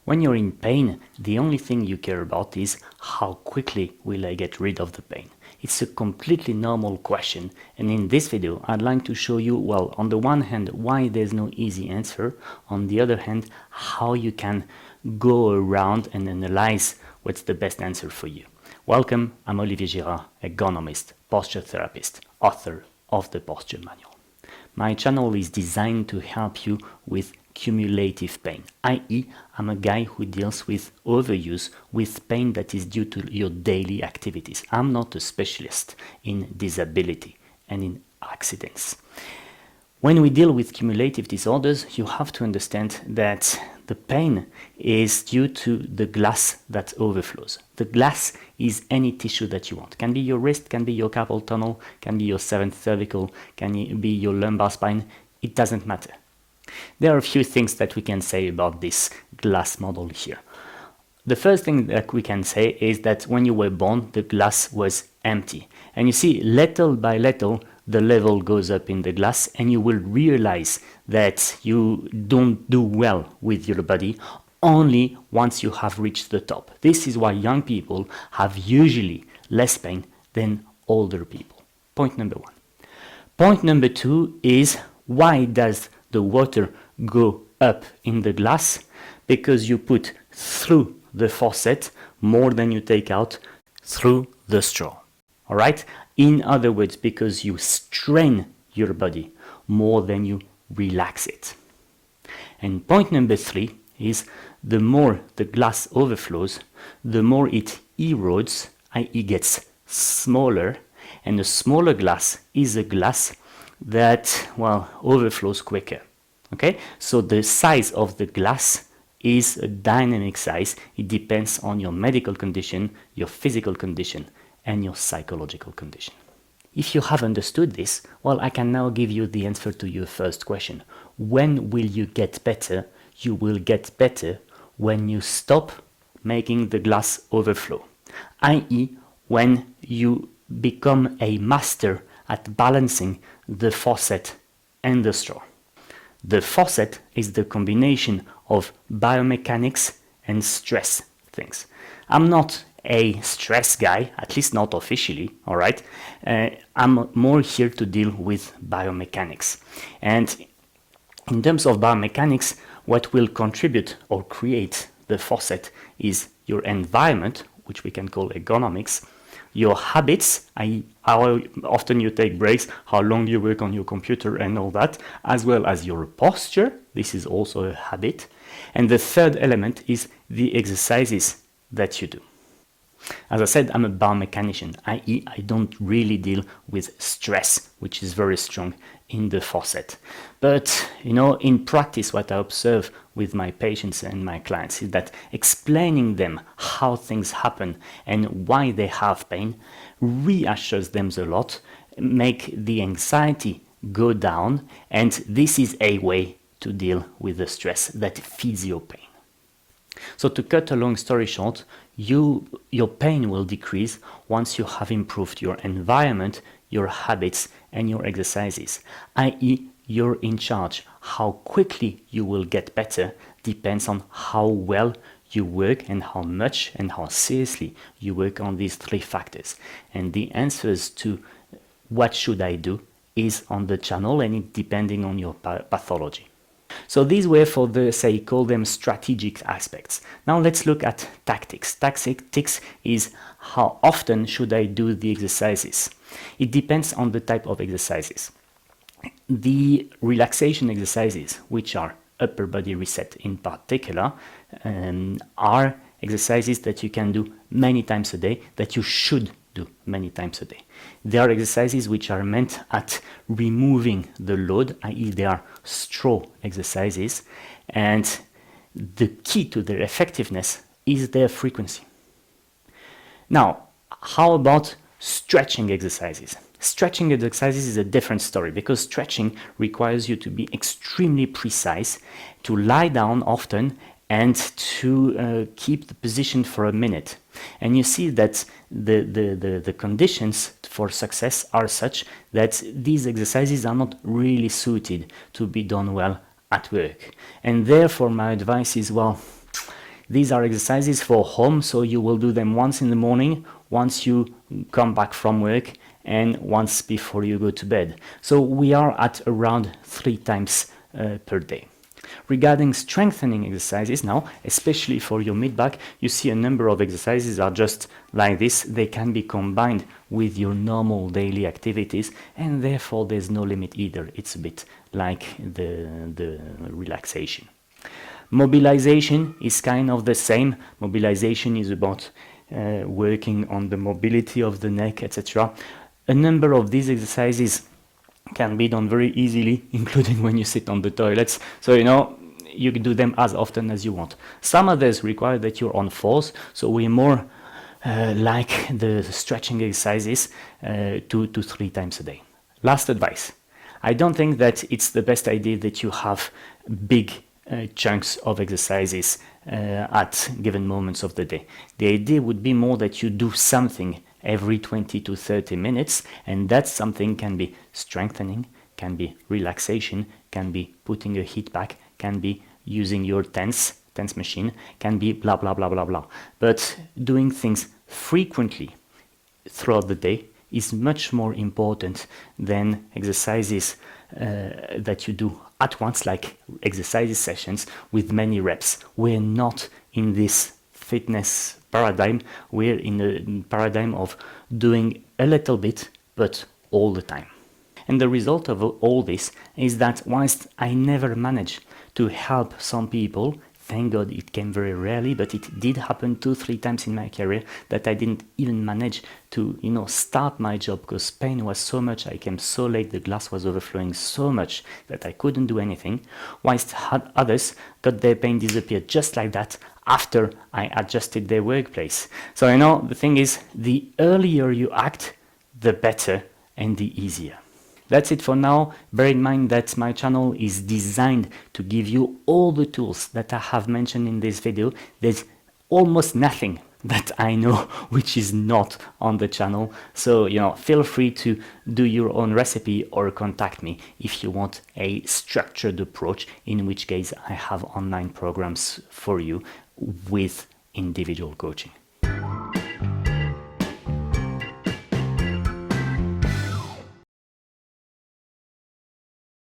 When you're in pain, the only thing you care about is how quickly will I get rid of the pain. It's a completely normal question, and in this video I'd like to show you, well, on the one hand, why there's no easy answer, on the other hand, how you can go around and analyze what's the best answer for you. Welcome, I'm Olivier Girard, ergonomist, posture therapist, author of the Posture Manual. My channel is designed to help you with cumulative pain, i.e. I'm a guy who deals with overuse, with pain that is due to your daily activities. I'm not a specialist in disability and in accidents. When we deal with cumulative disorders, you have to understand that the pain is due to the glass that overflows. The glass is any tissue that you want. Can be your wrist, can be your carpal tunnel, can be your seventh cervical, can be your lumbar spine. It doesn't matter. There are a few things that we can say about this glass model here. The first thing that we can say is that when you were born, the glass was empty. And you see, little by little, the level goes up in the glass, and you will realize that you don't do well with your body only once you have reached the top. This is why young people have usually less pain than older people. Point number one. Point number two is, why does the water go up in the glass? Because you put through the faucet more than you take out through the straw. All right? In other words, because you strain your body more than you relax it. And point number three is, the more the glass overflows, the more it erodes, i.e. gets smaller, and a smaller glass is a glass that, well, overflows quicker. Okay, so the size of the glass is a dynamic size. It depends on your medical condition, your physical condition, and your psychological condition. If you have understood this, well, I can now give you the answer to your first question. When will you get better? You will get better when you stop making the glass overflow, i.e. when you become a master at balancing the faucet and the straw. The faucet is the combination of biomechanics and stress things. I'm not a stress guy, at least not officially, all right? I'm more here to deal with biomechanics. And in terms of biomechanics, what will contribute or create the faucet is your environment, which we can call ergonomics, your habits, i.e. how often you take breaks, how long you work on your computer and all that, as well as your posture. This is also a habit. And the third element is the exercises that you do. As I said, I'm a biomechanician, i.e. I don't really deal with stress, which is very strong in the faucet. But, you know, in practice, what I observe with my patients and my clients is that explaining them how things happen and why they have pain reassures them a lot, make the anxiety go down, and this is a way to deal with the stress that feeds your pain. So to cut a long story short, your pain will decrease once you have improved your environment, your habits, and your exercises, i.e. you're in charge. How quickly you will get better depends on how well you work and how much and how seriously you work on these three factors. And the answers to what should I do is on the channel, and it depending on your pathology. So these were for the, say, call them strategic aspects. Now let's look at tactics. Tactics is how often should I do the exercises. It depends on the type of exercises. The relaxation exercises, which are upper body reset in particular, are exercises that you can do many times a day, that you should do many times a day. They are exercises which are meant at removing the load, i.e. they are straw exercises, and the key to their effectiveness is their frequency. Now, how about stretching exercises? Stretching exercises is a different story, because stretching requires you to be extremely precise, to lie down often, and to keep the position for a minute. And you see that the conditions for success are such that these exercises are not really suited to be done well at work. And therefore my advice is, well, These are exercises for home, so you will do them once in the morning, once you come back from work, and once before you go to bed. So we are at around 3 times per day. Regarding strengthening exercises now, especially for your mid-back, you see a number of exercises are just like this. They can be combined with your normal daily activities, and therefore there's no limit either. It's a bit like the relaxation. Mobilization is kind of the same. Mobilization is about working on the mobility of the neck, etc. A number of these exercises can be done very easily, including when you sit on the toilets. So, you can do them as often as you want. Some others require that you're on force, so we're more like the stretching exercises 2 to 3 times a day. Last advice. I don't think that it's the best idea that you have big chunks of exercises at given moments of the day. The idea would be more that you do something every 20 to 30 minutes, and that something can be strengthening, can be relaxation, can be putting a heat pack, can be using your tense machine, can be blah blah blah blah blah. But doing things frequently throughout the day is much more important than exercises that you do at once, like exercises sessions with many reps. We're not in this fitness paradigm. We're in a paradigm of doing a little bit, but all the time. And the result of all this is that whilst I never managed to help some people, thank God it came very rarely, but it did happen 2-3 times in my career that I didn't even manage to, start my job because pain was so much, I came so late, the glass was overflowing so much that I couldn't do anything, whilst others got their pain disappeared just like that after I adjusted their workplace. So the thing is, the earlier you act, the better and the easier. That's it for now. Bear in mind that my channel is designed to give you all the tools that I have mentioned in this video. There's almost nothing that I know which is not on the channel. So, feel free to do your own recipe or contact me if you want a structured approach, in which case I have online programs for you with individual coaching.